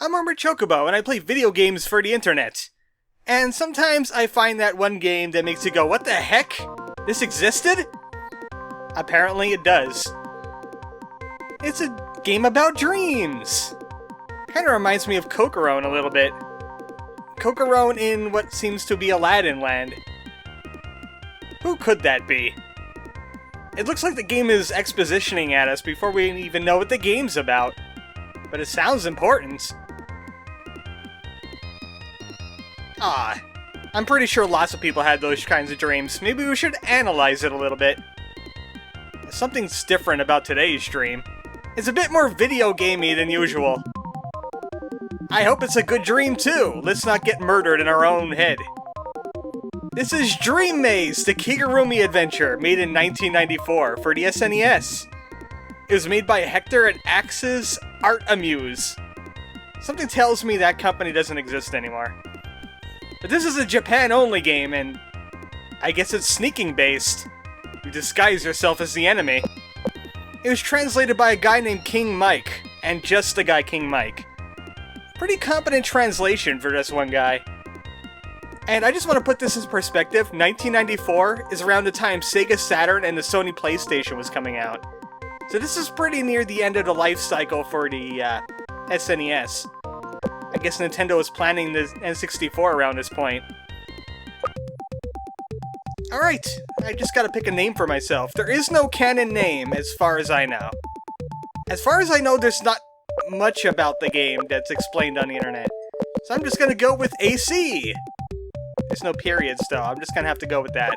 I'm ArmoredChocobo, and I play video games for the internet. And sometimes I find that one game that makes you go, what the heck? This existed? Apparently it does. It's a game about dreams. Kinda reminds me of Kigurumi a little bit. Kigurumi in what seems to be Aladdin land. Who could that be? It looks like the game is expositioning at us before we even know what the game's about. But it sounds important. I'm pretty sure lots of people had those kinds of dreams. Maybe we should analyze it a little bit. Something's different about today's dream. It's a bit more video gamey than usual. I hope it's a good dream too. Let's not get murdered in our own head. This is Dream Maze, the Kigurumi adventure, made in 1994 for the SNES. It was made by Hector and Axis Art Amuse. Something tells me that company doesn't exist anymore. But this is a Japan-only game, and I guess it's sneaking-based. You disguise yourself as the enemy. It was translated by a guy named King Mike, and just the guy King Mike. Pretty competent translation for just one guy. And I just want to put this in perspective, 1994 is around the time Sega Saturn and the Sony PlayStation was coming out. So this is pretty near the end of the life cycle for the SNES. I guess Nintendo was planning the N64 around this point. Alright, I just gotta pick a name for myself. There is no canon name, as far as I know. As far as I know, there's not much about the game that's explained on the internet. So I'm just gonna go with AC! There's no periods, though. I'm just gonna have to go with that.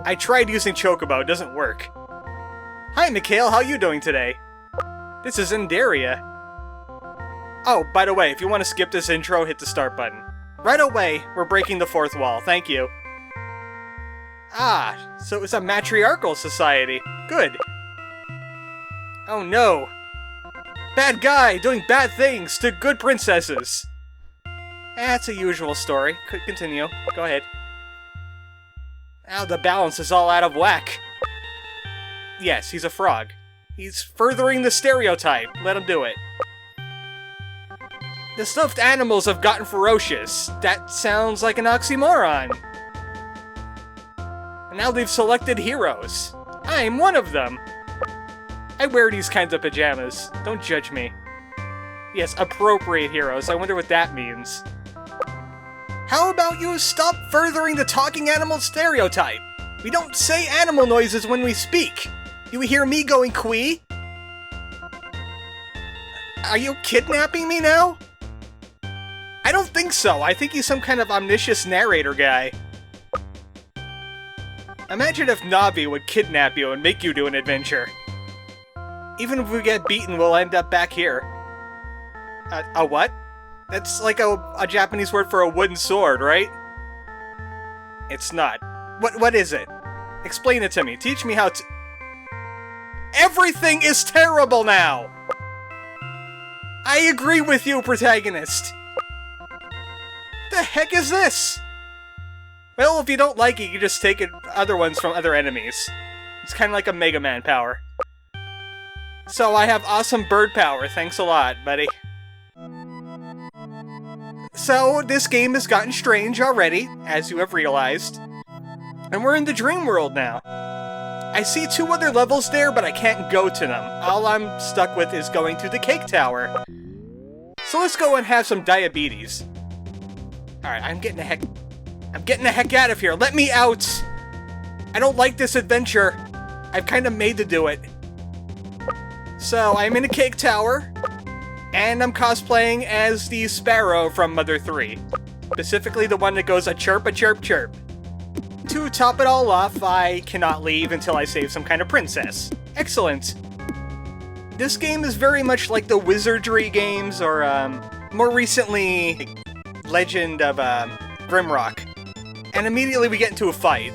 I tried using Chocobo, it doesn't work. Hi, Mikhail, how you doing today? This is Indaria. Oh, by the way, if you want to skip this intro, hit the start button. Right away, we're breaking the fourth wall, thank you. Ah, so it was a matriarchal society. Good. Oh no. Bad guy doing bad things to good princesses. That's a usual story. Could continue. Go ahead. Now the balance is all out of whack. Yes, he's a frog. He's furthering the stereotype. Let him do it. The stuffed animals have gotten ferocious. That sounds like an oxymoron. And now they've selected heroes. I'm one of them. I wear these kinds of pajamas. Don't judge me. Yes, appropriate heroes. I wonder what that means. How about you stop furthering the talking animal stereotype? We don't say animal noises when we speak. You hear me going quee? Are you kidnapping me now? I don't think so. I think he's some kind of omniscient narrator guy. Imagine if Navi would kidnap you and make you do an adventure. Even if we get beaten, we'll end up back here. A what? That's like a Japanese word for a wooden sword, right? It's not. What is it? Explain it to me. Teach me how to... Everything is terrible now! I agree with you, protagonist. What the heck is this? Well, if you don't like it, you just take other ones from other enemies. It's kind of like a Mega Man power. So I have awesome bird power, thanks a lot, buddy. So, this game has gotten strange already, as you have realized. And we're in the dream world now. I see 2 other levels there, but I can't go to them. All I'm stuck with is going to the cake tower. So let's go and have some diabetes. Alright, I'm getting the heck out of here. Let me out! I don't like this adventure. I've kind of made to do it. So, I'm in a cake tower, and I'm cosplaying as the sparrow from Mother 3. Specifically the one that goes a chirp, chirp. To top it all off, I cannot leave until I save some kind of princess. Excellent! This game is very much like the Wizardry games, or, more recently, Legend of, Grimrock. And immediately we get into a fight.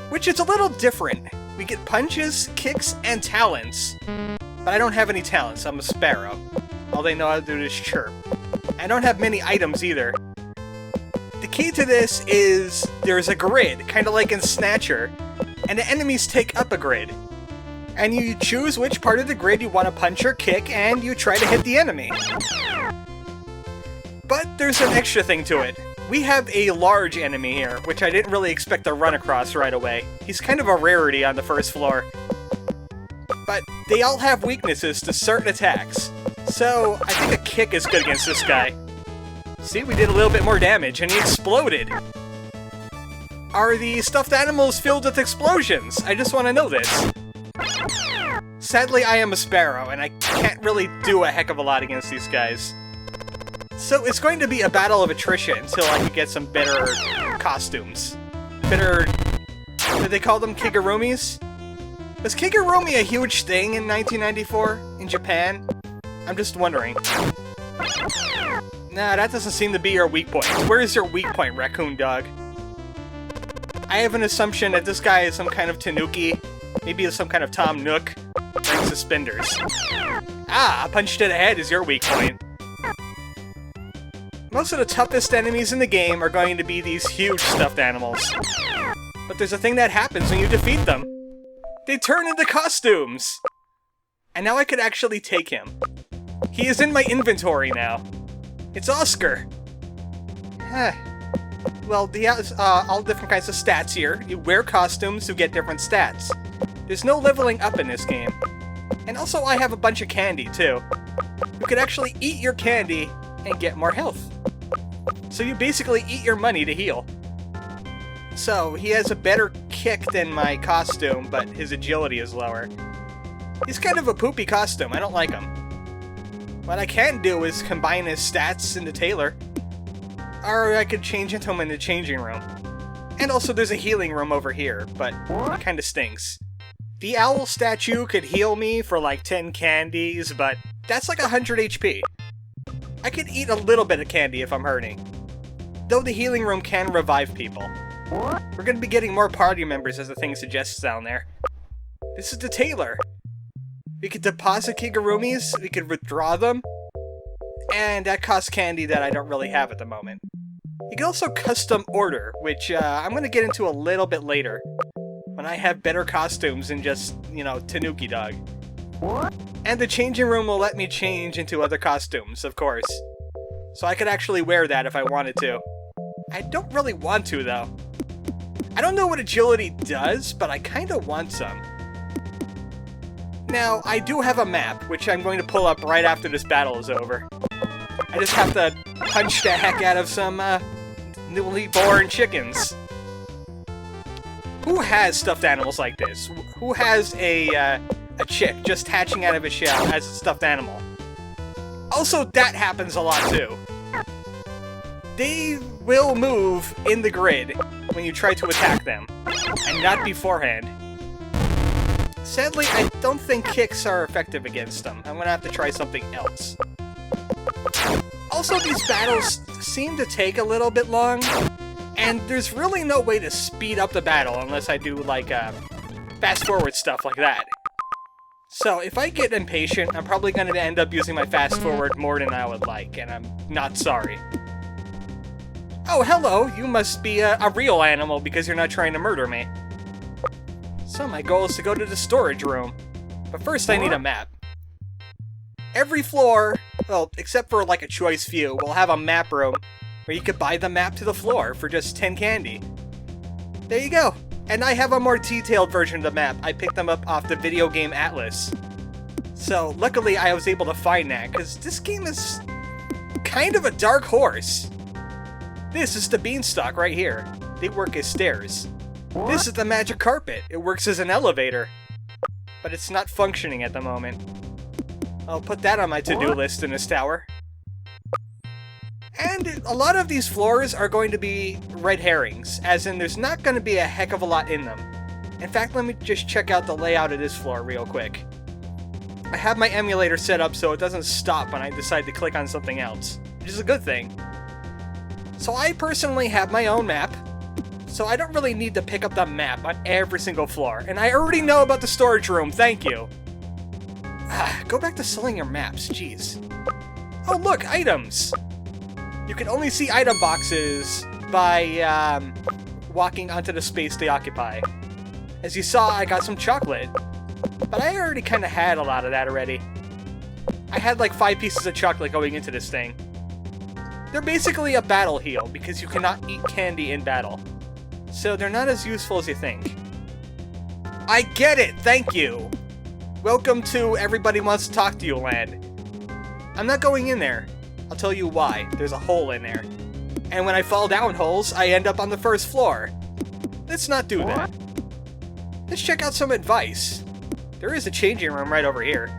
Which is a little different. We get punches, kicks, and talents. But I don't have any talents, I'm a sparrow. All they know how to do is chirp. I don't have many items either. The key to this is there's a grid, kind of like in Snatcher, and the enemies take up a grid. And you choose which part of the grid you want to punch or kick, and you try to hit the enemy. But there's an extra thing to it. We have a large enemy here, which I didn't really expect to run across right away. He's kind of a rarity on the first floor. But they all have weaknesses to certain attacks. So I think a kick is good against this guy. See, we did a little bit more damage, and he exploded. Are the stuffed animals filled with explosions? I just want to know this. Sadly, I am a sparrow, and I can't really do a heck of a lot against these guys. So it's going to be a battle of attrition until I can get some better costumes. Better... what do they call them? Kigurumis? Was Kigurumi a huge thing in 1994 in Japan? I'm just wondering. Nah, that doesn't seem to be your weak point. Where is your weak point, raccoon dog? I have an assumption that this guy is some kind of tanuki. Maybe some kind of Tom Nook. Wearing suspenders. Ah, a punch to the head is your weak point. Most of the toughest enemies in the game are going to be these huge stuffed animals. But there's a thing that happens when you defeat them. They turn into costumes! And now I could actually take him. He is in my inventory now. It's Oscar! Well, he has all different kinds of stats here. You wear costumes, you get different stats. There's no leveling up in this game. And also I have a bunch of candy, too. You could actually eat your candy and get more health. So you basically eat your money to heal. So, he has a better kick than my costume, but his agility is lower. He's kind of a poopy costume, I don't like him. What I can do is combine his stats into Taylor. Or I could change into him in the changing room. And also there's a healing room over here, but it kinda stinks. The owl statue could heal me for like 10 candies, but that's like 100 HP. I could eat a little bit of candy if I'm hurting. Though the healing room can revive people. We're gonna be getting more party members as the thing suggests down there. This is the Taylor. We could deposit Kigurumis, we could withdraw them, and that costs candy that I don't really have at the moment. You can also custom order, which I'm gonna get into a little bit later, when I have better costumes than just, you know, Tanuki Dog. And the changing room will let me change into other costumes, of course. So I could actually wear that if I wanted to. I don't really want to, though. I don't know what agility does, but I kinda want some. Now, I do have a map, which I'm going to pull up right after this battle is over. I just have to punch the heck out of some, newly born chickens. Who has stuffed animals like this? Who has a chick just hatching out of a shell as a stuffed animal? Also, that happens a lot, too. They will move in the grid when you try to attack them, and not beforehand. Sadly, I don't think kicks are effective against them. I'm gonna have to try something else. Also, these battles seem to take a little bit long, and there's really no way to speed up the battle unless I do, like, fast-forward stuff like that. So, if I get impatient, I'm probably gonna end up using my fast-forward more than I would like, and I'm not sorry. Oh, hello! You must be a real animal because you're not trying to murder me. So my goal is to go to the storage room. But first I need a map. Every floor, well, except for like a choice few, will have a map room where you could buy the map to the floor for just 10 candy. There you go! And I have a more detailed version of the map. I picked them up off the video game Atlas. So luckily I was able to find that, because this game is kind of a dark horse. This is the beanstalk right here. They work as stairs. This is the magic carpet. It works as an elevator. But it's not functioning at the moment. I'll put that on my to-do list in this tower. And a lot of these floors are going to be red herrings, as in there's not going to be a heck of a lot in them. In fact, let me just check out the layout of this floor real quick. I have my emulator set up so it doesn't stop when I decide to click on something else, which is a good thing. So I personally have my own map, so I don't really need to pick up the map on every single floor. And I already know about the storage room, thank you! Go back to selling your maps, jeez. Oh look, items! You can only see item boxes by walking onto the space they occupy. As you saw, I got some chocolate. But I already kind of had a lot of that already. I had like 5 pieces of chocolate going into this thing. They're basically a battle heal, because you cannot eat candy in battle. So they're not as useful as you think. I get it, thank you! Welcome to Everybody Wants to Talk to You land. I'm not going in there. I'll tell you why. There's a hole in there. And when I fall down holes, I end up on the first floor. Let's not do that. Let's check out some advice. There is a changing room right over here.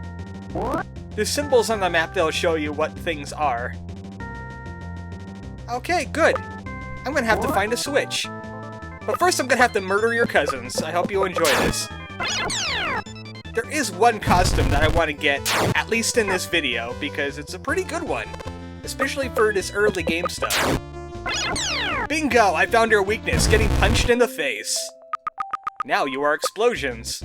There's symbols on the map that'll show you what things are. Okay, good. I'm gonna have to find a switch. But first I'm gonna have to murder your cousins. I hope you enjoy this. There is one costume that I want to get, at least in this video, because it's a pretty good one. Especially for this early game stuff. Bingo! I found your weakness, getting punched in the face. Now you are explosions.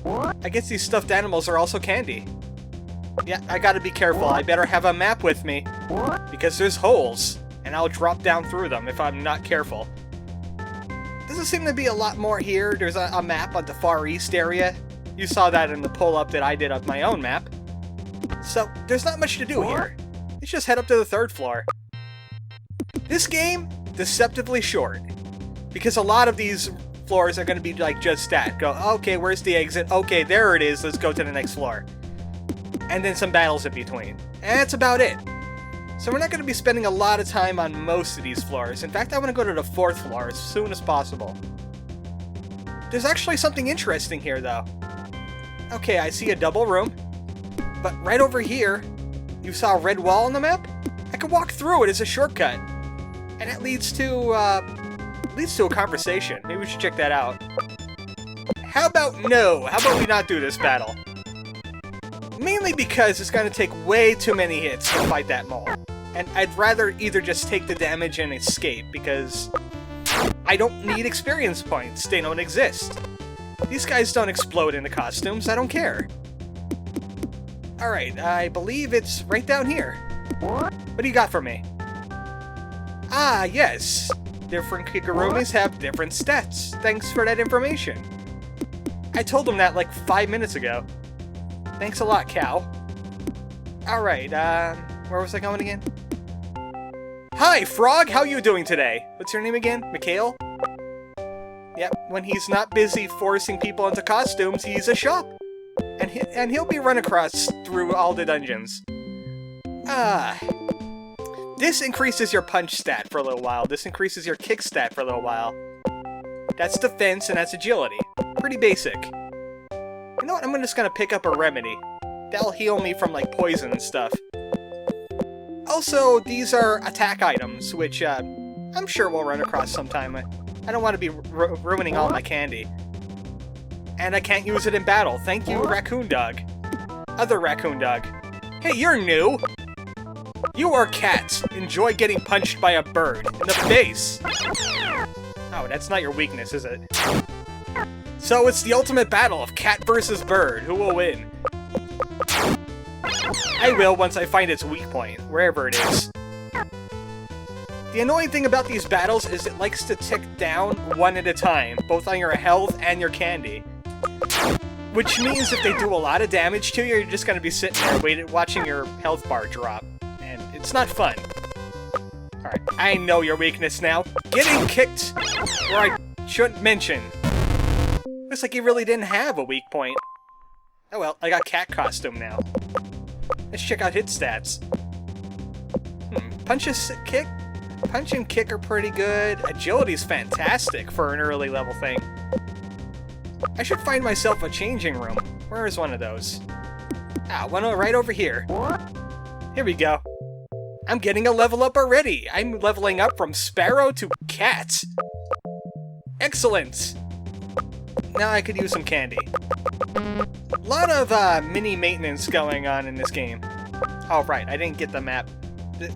I guess these stuffed animals are also candy. Yeah, I gotta be careful. I better have a map with me. Because there's holes, and I'll drop down through them if I'm not careful. Doesn't seem to be a lot more here. There's a map on the Far East area. You saw that in the pull-up that I did of my own map. So, there's not much to do here. Let's just head up to the 3rd floor. This game, deceptively short. Because a lot of these floors are going to be like just that. Go, okay, where's the exit? Okay, there it is. Let's go to the next floor. And then some battles in between. And that's about it. So we're not going to be spending a lot of time on most of these floors. In fact, I want to go to the 4th floor as soon as possible. There's actually something interesting here, though. Okay, I see a double room. But right over here, you saw a red wall on the map? I could walk through it as a shortcut. And it leads to a conversation. Maybe we should check that out. How about no? How about we not do this battle? Mainly because it's going to take way too many hits to fight that mole. And I'd rather either just take the damage and escape, because I don't need experience points. They don't exist. These guys don't explode into costumes. I don't care. Alright, I believe it's right down here. What do you got for me? Ah, yes. Different Kigurumis have different stats. Thanks for that information. I told them that like 5 minutes ago. Thanks a lot, Cow. Alright, where was I going again? Hi, Frog! How you doing today? What's your name again? Mikhail? Yep, when he's not busy forcing people into costumes, he's a shop. And he'll be run across through all the dungeons. This increases your punch stat for a little while. This increases your kick stat for a little while. That's defense and that's agility. Pretty basic. You know what? I'm just gonna pick up a remedy. That'll heal me from, like, poison and stuff. Also, these are attack items, which, I'm sure we'll run across sometime. I don't want to be ruining all my candy. And I can't use it in battle. Thank you, Raccoon Dog. Other Raccoon Dog. Hey, you're new! You are cats. Enjoy getting punched by a bird in the face. Oh, that's not your weakness, is it? So it's the ultimate battle of cat versus bird. Who will win? I will once I find its weak point, wherever it is. The annoying thing about these battles is it likes to tick down one at a time, both on your health and your candy. Which means if they do a lot of damage to you, you're just gonna be sitting there watching your health bar drop. And it's not fun. Alright, I know your weakness now. Getting kicked where I shouldn't mention. Looks like you really didn't have a weak point. Oh well, I got cat costume now. Let's check out hit stats. Punch and kick are pretty good. Agility's fantastic for an early level thing. I should find myself a changing room. Where is one of those? Ah, one right over here. Here we go. I'm getting a level up already. I'm leveling up from Sparrow to Cat. Excellent. Now I could use some candy. A lot of mini maintenance going on in this game. Oh right, I didn't get the map.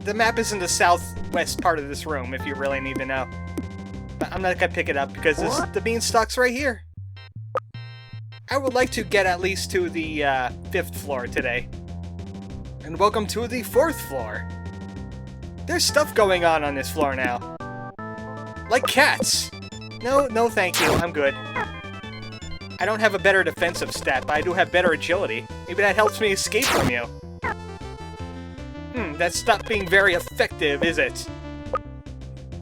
The map is in the southwest part of this room, if you really need to know. But I'm not gonna pick it up because the beanstalk's right here. I would like to get at least to the 5th floor today. And welcome to the 4th floor. There's stuff going on this floor now. Like cats. No, thank you. I'm good. I don't have a better defensive stat, but I do have better agility. Maybe that helps me escape from you. That's not being very effective, is it?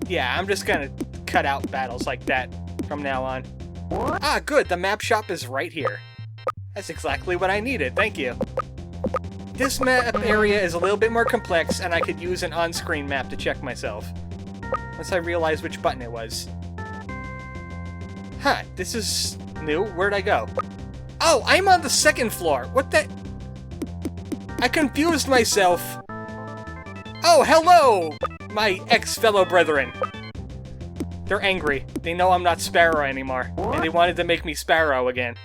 Yeah, I'm just gonna cut out battles like that from now on. Ah, good, the map shop is right here. That's exactly what I needed, thank you. This map area is a little bit more complex, and I could use an on-screen map to check myself. Once I realize which button it was. Huh, this is new. Where'd I go? Oh, I'm on the second floor. What the... I confused myself. Oh, hello, my ex-fellow brethren. They're angry. They know I'm not Sparrow anymore, and they wanted to make me Sparrow again.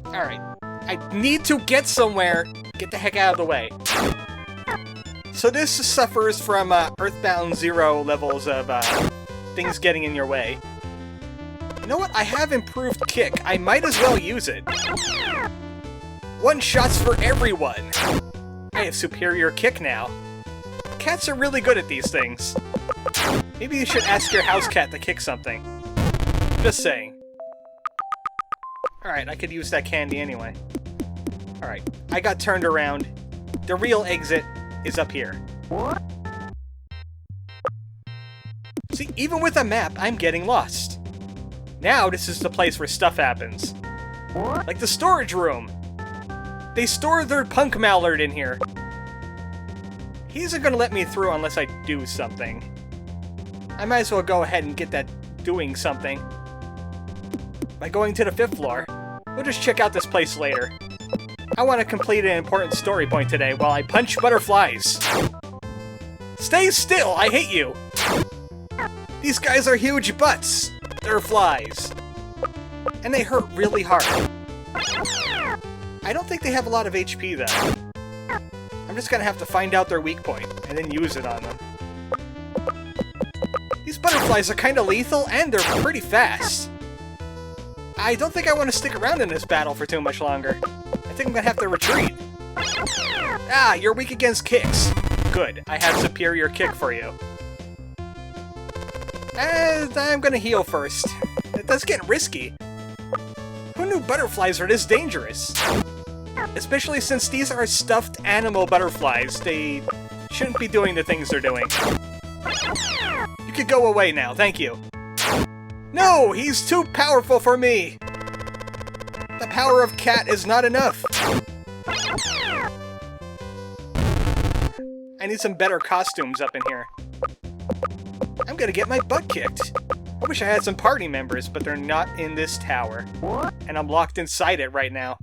Alright. I need to get somewhere. Get the heck out of the way. So this suffers from Earthbound Zero levels of things getting in your way. You know what? I have improved kick. I might as well use it. One shots for everyone. I have superior kick now. Cats are really good at these things. Maybe you should ask your house cat to kick something. Just saying. Alright, I could use that candy anyway. Alright, I got turned around. The real exit is up here. See, even with a map, I'm getting lost. Now this is the place where stuff happens. Like the storage room. They store their punk mallard in here. He isn't gonna let me through unless I do something. I might as well go ahead and get that doing something. By going to the 5th floor. We'll just check out this place later. I want to complete an important story point today while I punch butterflies. Stay still! I hate you! These guys are huge butts! They're flies. And they hurt really hard. I don't think they have a lot of HP, though. I'm just gonna have to find out their weak point, and then use it on them. These butterflies are kinda lethal, and they're pretty fast. I don't think I want to stick around in this battle for too much longer. I think I'm gonna have to retreat. Ah, you're weak against kicks. Good, I have superior kick for you. And I'm gonna heal first. It does get risky. Who knew butterflies are this dangerous? Especially since these are stuffed animal butterflies. They shouldn't be doing the things they're doing. You could go away now, thank you. No, he's too powerful for me! The power of cat is not enough! I need some better costumes up in here. I'm gonna get my butt kicked. I wish I had some party members, but they're not in this tower. And I'm locked inside it right now.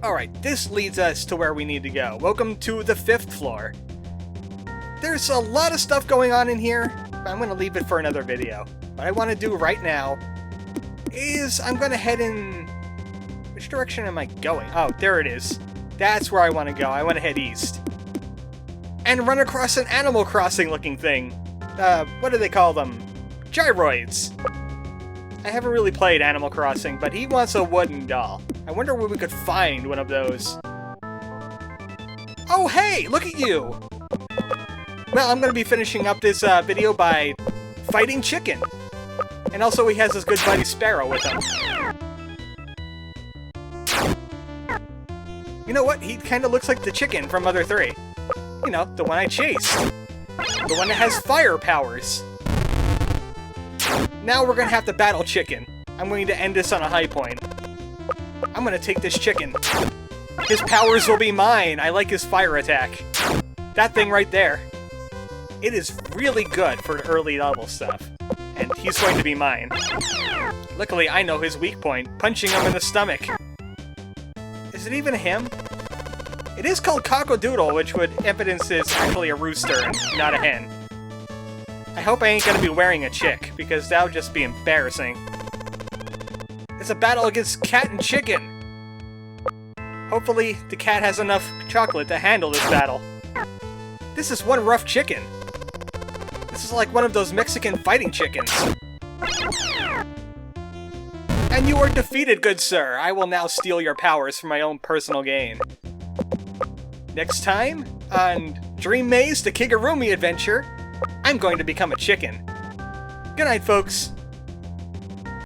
Alright, this leads us to where we need to go. Welcome to the 5th floor. There's a lot of stuff going on in here, but I'm gonna leave it for another video. What I want to do right now is I'm going to head in... Which direction am I going? Oh, there it is. That's where I want to go. I want to head east. And run across an Animal Crossing looking thing. What do they call them? Gyroids. I haven't really played Animal Crossing, but he wants a wooden doll. I wonder where we could find one of those. Oh, hey! Look at you! Well, I'm going to be finishing up this video by fighting Chicken. And also he has his good buddy Sparrow with him. You know what? He kind of looks like the chicken from Mother 3. You know, the one I chased. The one that has fire powers. Now we're gonna have to battle Chicken. I'm going to end this on a high point. I'm gonna take this chicken. His powers will be mine. I like his fire attack. That thing right there. It is really good for early level stuff. And he's going to be mine. Luckily, I know his weak point, punching him in the stomach. Is it even him? It is called Cockadoodle, which would evidence it's actually a rooster and not a hen. I hope I ain't gonna be wearing a chick, because that would just be embarrassing. It's a battle against cat and chicken! Hopefully, the cat has enough chocolate to handle this battle. This is one rough chicken. This is like one of those Mexican fighting chickens. And you are defeated, good sir. I will now steal your powers for my own personal gain. Next time, on Dream Maze: The Kigurumi Adventure, I'm going to become a chicken. Good night, folks.